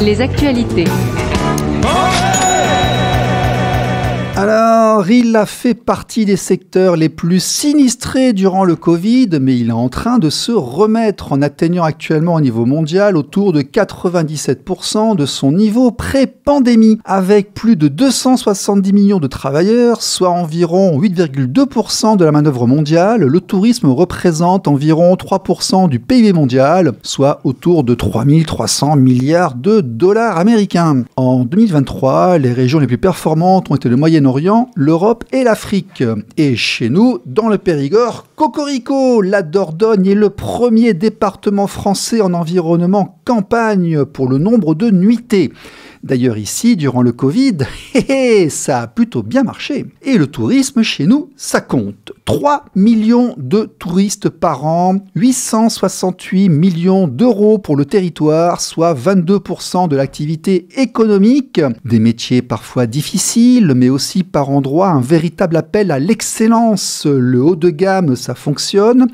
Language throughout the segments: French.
Les actualités. Alors, il a fait partie des secteurs les plus sinistrés durant le Covid, mais il est en train de se remettre en atteignant actuellement au niveau mondial autour de 97% de son niveau pré-pandémie. Avec plus de 270 millions de travailleurs, soit environ 8,2% de la manœuvre mondiale, le tourisme représente environ 3% du PIB mondial, soit autour de 3300 milliards de dollars américains. En 2023, les régions les plus performantes ont été le Moyen-Orient, l'Europe et l'Afrique. Et chez nous, dans le Périgord, cocorico, la Dordogne est le premier département français en environnement campagne pour le nombre de nuitées. D'ailleurs ici, durant le Covid, ça a plutôt bien marché. Et le tourisme chez nous, ça compte. 3 millions de touristes par an, 868 millions d'euros pour le territoire, soit 22% de l'activité économique. Des métiers parfois difficiles, mais aussi par endroits un véritable appel à l'excellence. Le haut de gamme, ça fonctionne.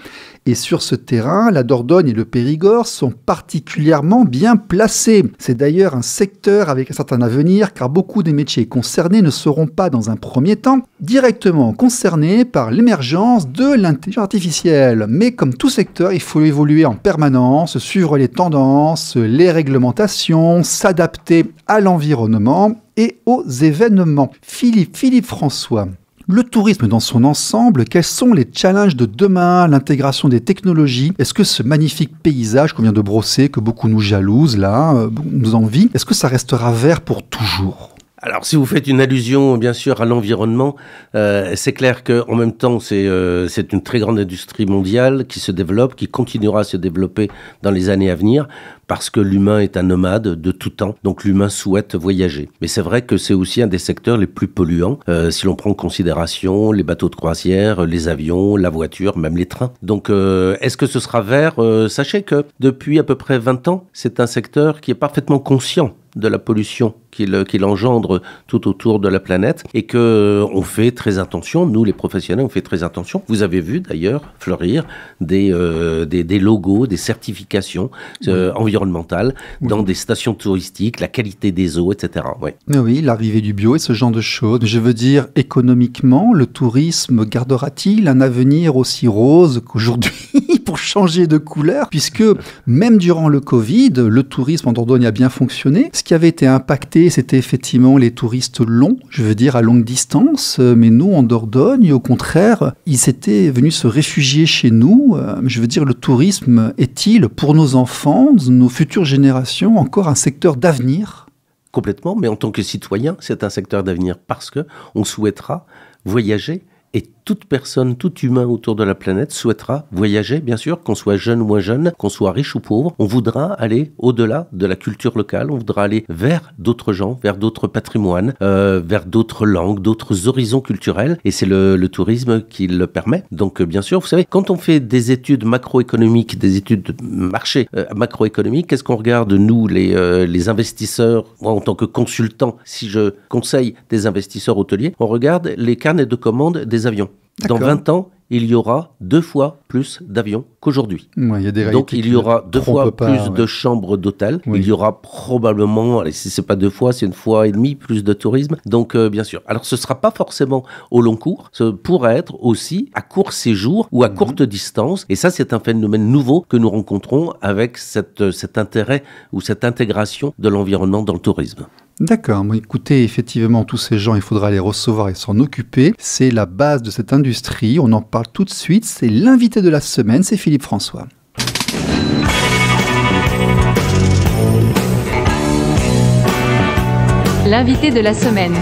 Et sur ce terrain, la Dordogne et le Périgord sont particulièrement bien placés. C'est d'ailleurs un secteur avec un certain avenir, car beaucoup des métiers concernés ne seront pas, dans un premier temps, directement concernés par l'émergence de l'intelligence artificielle. Mais comme tout secteur, il faut évoluer en permanence, suivre les tendances, les réglementations, s'adapter à l'environnement et aux événements. Philippe François. Le tourisme dans son ensemble, quels sont les challenges de demain, l'intégration des technologies? Est-ce que ce magnifique paysage qu'on vient de brosser, que beaucoup nous jalousent, là, nous envient, est-ce que ça restera vert pour toujours? Alors, si vous faites une allusion, bien sûr, à l'environnement, c'est clair qu'en même temps, c'est une très grande industrie mondiale qui se développe, qui continuera à se développer dans les années à venir, parce que l'humain est un nomade de tout temps, donc l'humain souhaite voyager. Mais c'est vrai que c'est aussi un des secteurs les plus polluants, si l'on prend en considération les bateaux de croisière, les avions, la voiture, même les trains. Donc, est-ce que ce sera vert? Sachez que depuis à peu près 20 ans, c'est un secteur qui est parfaitement conscient de la pollution qu'il engendre tout autour de la planète et que on fait très attention, nous les professionnels on fait très attention. Vous avez vu d'ailleurs fleurir des logos, des certifications environnementales dans des stations touristiques, la qualité des eaux, etc. Oui. Mais oui, l'arrivée du bio et ce genre de choses. Je veux dire, économiquement, le tourisme gardera-t-il un avenir aussi rose qu'aujourd'hui pour changer de couleur? Puisque même durant le Covid, le tourisme en Dordogne a bien fonctionné. Ce qui avait été impacté, c'était effectivement les touristes longs, je veux dire à longue distance, mais nous en Dordogne, au contraire, ils étaient venus se réfugier chez nous. Je veux dire, le tourisme est-il, pour nos enfants, nos futures générations, encore un secteur d'avenir? Complètement, mais en tant que citoyen, c'est un secteur d'avenir parce que on souhaitera voyager. Et toute personne, tout humain autour de la planète souhaitera voyager, bien sûr, qu'on soit jeune ou moins jeune, qu'on soit riche ou pauvre. On voudra aller au-delà de la culture locale, on voudra aller vers d'autres gens, vers d'autres patrimoines, vers d'autres langues, d'autres horizons culturels. Et c'est le tourisme qui le permet. Donc, bien sûr, vous savez, quand on fait des études macroéconomiques, des études de marché macroéconomique, qu'est-ce qu'on regarde, nous, les investisseurs, moi, en tant que consultant, si je conseille des investisseurs hôteliers, on regarde les carnets de commandes des avions. Dans 20 ans, il y aura 2 fois plus d'avions qu'aujourd'hui. Ouais, y a des donc, il y aura 2 fois plus de chambres d'hôtel. Oui. Il y aura probablement, allez, si c'est pas 2 fois, c'est 1,5 fois plus de tourisme. Donc, bien sûr. Alors, ce sera pas forcément au long cours. Ce pourrait être aussi à court séjour ou à courte distance. Et ça, c'est un phénomène nouveau que nous rencontrons avec cet intérêt ou cette intégration de l'environnement dans le tourisme. D'accord, bon, écoutez, effectivement, tous ces gens, il faudra les recevoir et s'en occuper. C'est la base de cette industrie, on en parle tout de suite, c'est l'invité de la semaine, c'est Philippe François. L'invité de la semaine.